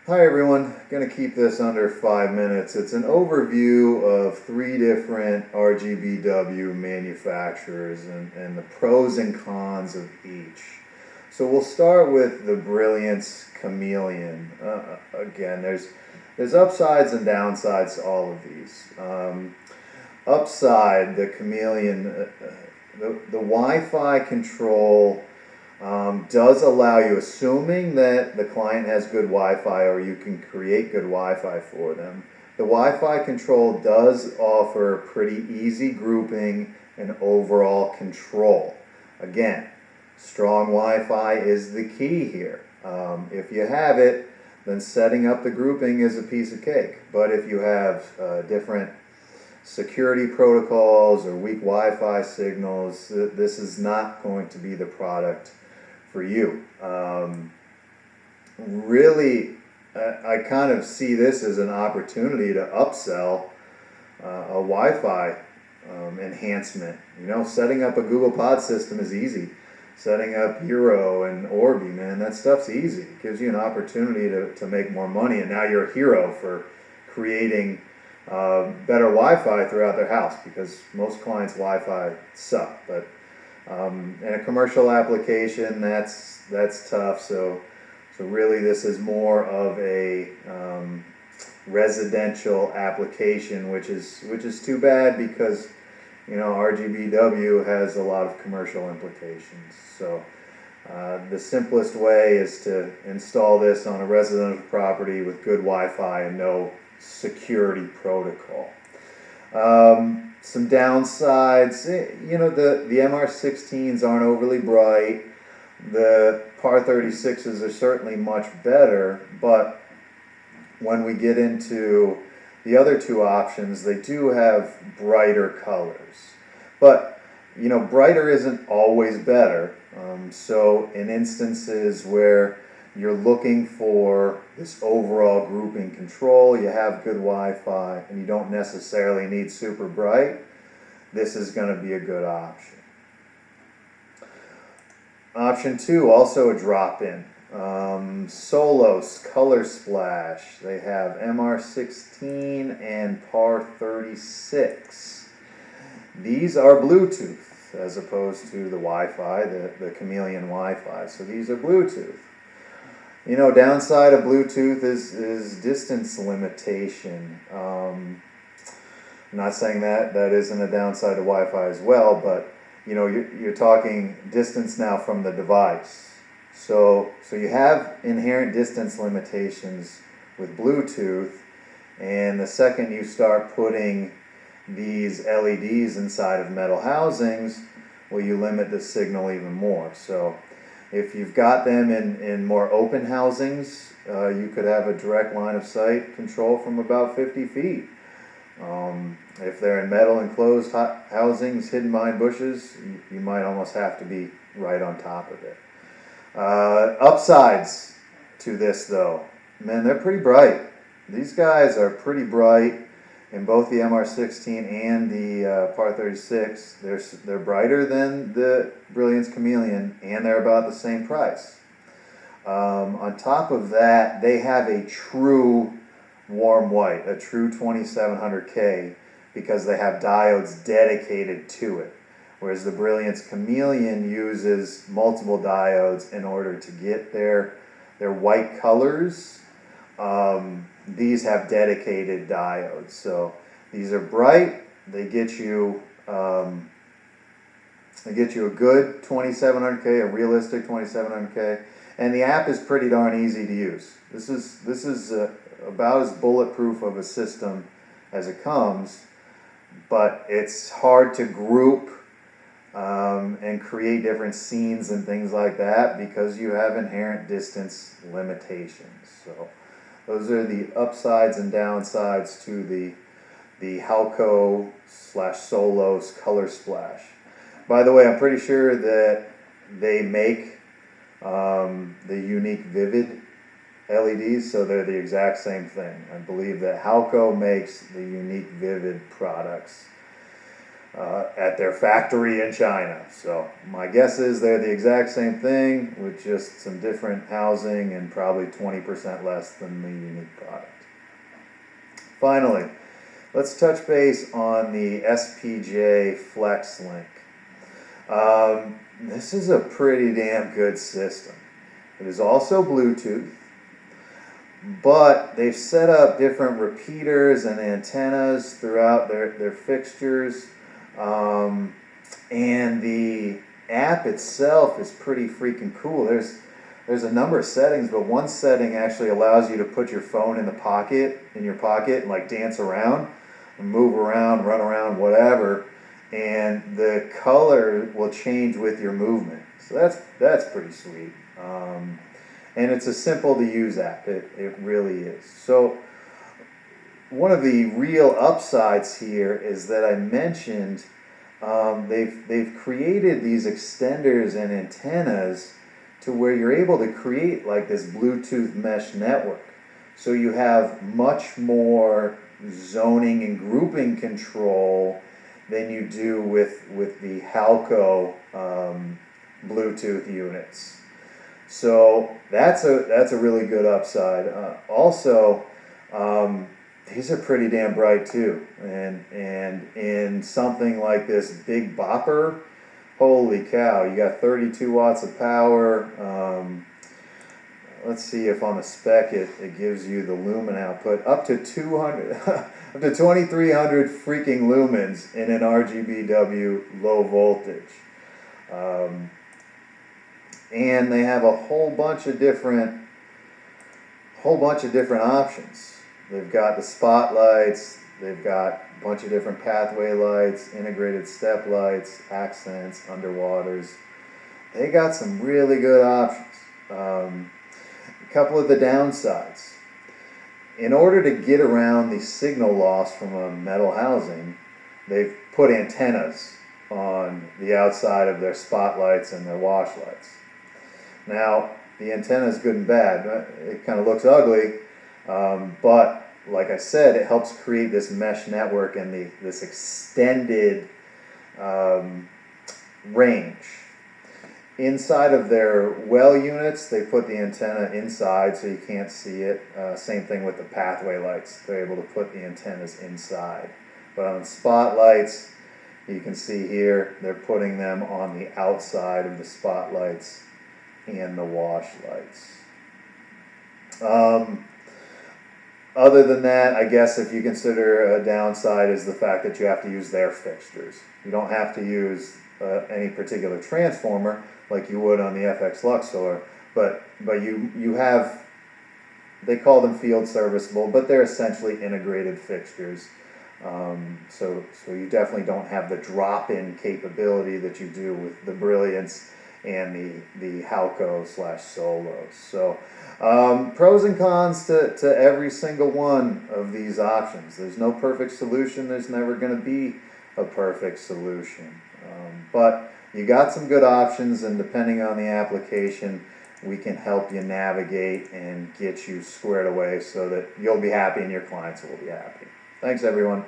Hi everyone, going to keep this under 5 minutes. It's an overview of 3 different RGBW manufacturers and the pros and cons of each. So we'll start with the Brilliance Chamelon. Again, there's upsides and downsides to all of these. Upside, the Chamelon, the Wi-Fi control does allow you, assuming that the client has good Wi-Fi or you can create good Wi-Fi for them, the Wi-Fi control does offer pretty easy grouping and overall control. Again, strong Wi-Fi is the key here. If you have it, then setting up the grouping is a piece of cake. But if you have different security protocols or weak Wi-Fi signals, this is not going to be the product for you. Really, I kind of see this as an opportunity to upsell a Wi-Fi enhancement. You know, setting up a Google Pod system is easy. Setting up Hero and Orbi, man, that stuff's easy. It gives you an opportunity to make more money, and now you're a hero for creating better Wi-Fi throughout their house, because most clients' Wi-Fi suck. But in a commercial application, that's tough. So really, this is more of a residential application, which is too bad, because RGBW has a lot of commercial implications. So the simplest way is to install this on a residential property with good Wi-Fi and no security protocol. Some downsides, the MR16s aren't overly bright. The PAR 36s are certainly much better, but when we get into the other two options, they do have brighter colors. But, brighter isn't always better. So in instances where you're looking for this overall grouping control, you have good Wi-Fi, and you don't necessarily need super bright, this is going to be a good option. Option 2, also a drop-in. Solos Color Splash. They have MR16 and PAR 36. These are Bluetooth as opposed to the Wi-Fi, the Chamelon Wi-Fi. So these are Bluetooth. Downside of Bluetooth is distance limitation. I'm not saying that isn't a downside to Wi-Fi as well, but you're talking distance now from the device. So you have inherent distance limitations with Bluetooth, and the second you start putting these LEDs inside of metal housings, well, you limit the signal even more. So if you've got them in more open housings, you could have a direct line of sight control from about 50 feet. If they're in metal enclosed housings hidden behind bushes, you might almost have to be right on top of it. Upsides to this, though, man, they're pretty bright. These guys are pretty bright in both the MR16 and the PAR 36. They're brighter than the Brilliance Chamelon, and they're about the same price. On top of that, they have a true warm white, a true 2700K, because they have diodes dedicated to it. Whereas the Brilliance Chamelon uses multiple diodes in order to get their white colors. These have dedicated diodes. So these are bright. They get you a good 2700K, a realistic 2700K, and the app is pretty darn easy to use. This is about as bulletproof of a system as it comes, but it's hard to group and create different scenes and things like that because you have inherent distance limitations. So those are the upsides and downsides to the Halco /Solos Color Splash. By the way, I'm pretty sure that they make the unique Vivid LEDs, so they're the exact same thing. I believe that Halco makes the unique Vivid products. at their factory in China. So my guess is they're the exact same thing with just some different housing and probably 20% less than the unique product. Finally, let's touch base on the SPJ Flex Link. This is a pretty damn good system. It is also Bluetooth, but they've set up different repeaters and antennas throughout their fixtures. And the app itself is pretty freaking cool. There's a number of settings, but one setting actually allows you to put your phone in your pocket, and like dance around, and move around, run around, whatever, and the color will change with your movement. So that's pretty sweet. And it's a simple to use app. It really is. So one of the real upsides here is that I mentioned they've created these extenders and antennas to where you're able to create like this Bluetooth mesh network. So you have much more zoning and grouping control than you do with the Halco Bluetooth units. So that's a really good upside. Also, these are pretty damn bright too, and in something like this big bopper, holy cow, you got 32 watts of power. Let's see if on the spec it gives you the lumen output up to 200, up to 2300 freaking lumens in an RGBW low voltage. And they have a whole bunch of different options. They've got the spotlights, they've got a bunch of different pathway lights, integrated step lights, accents, underwaters. They got some really good options. A couple of the downsides. In order to get around the signal loss from a metal housing, they've put antennas on the outside of their spotlights and their wash lights. Now, the antenna is good and bad. It kind of looks ugly, but like I said, it helps create this mesh network and this extended range. Inside of their well units, they put the antenna inside so you can't see it. Same thing with the pathway lights. They're able to put the antennas inside. But on spotlights, you can see here, they're putting them on the outside of the spotlights and the wash lights. Other than that, I guess if you consider a downside is the fact that you have to use their fixtures. You don't have to use any particular transformer like you would on the FX Lux Solar, but you have, they call them field serviceable, but they're essentially integrated fixtures. So you definitely don't have the drop-in capability that you do with the Brilliance and the Halco/Solos. So pros and cons to every single one of these options. There's no perfect solution. There's never going to be a perfect solution. But you got some good options, and depending on the application, we can help you navigate and get you squared away so that you'll be happy and your clients will be happy. Thanks, everyone.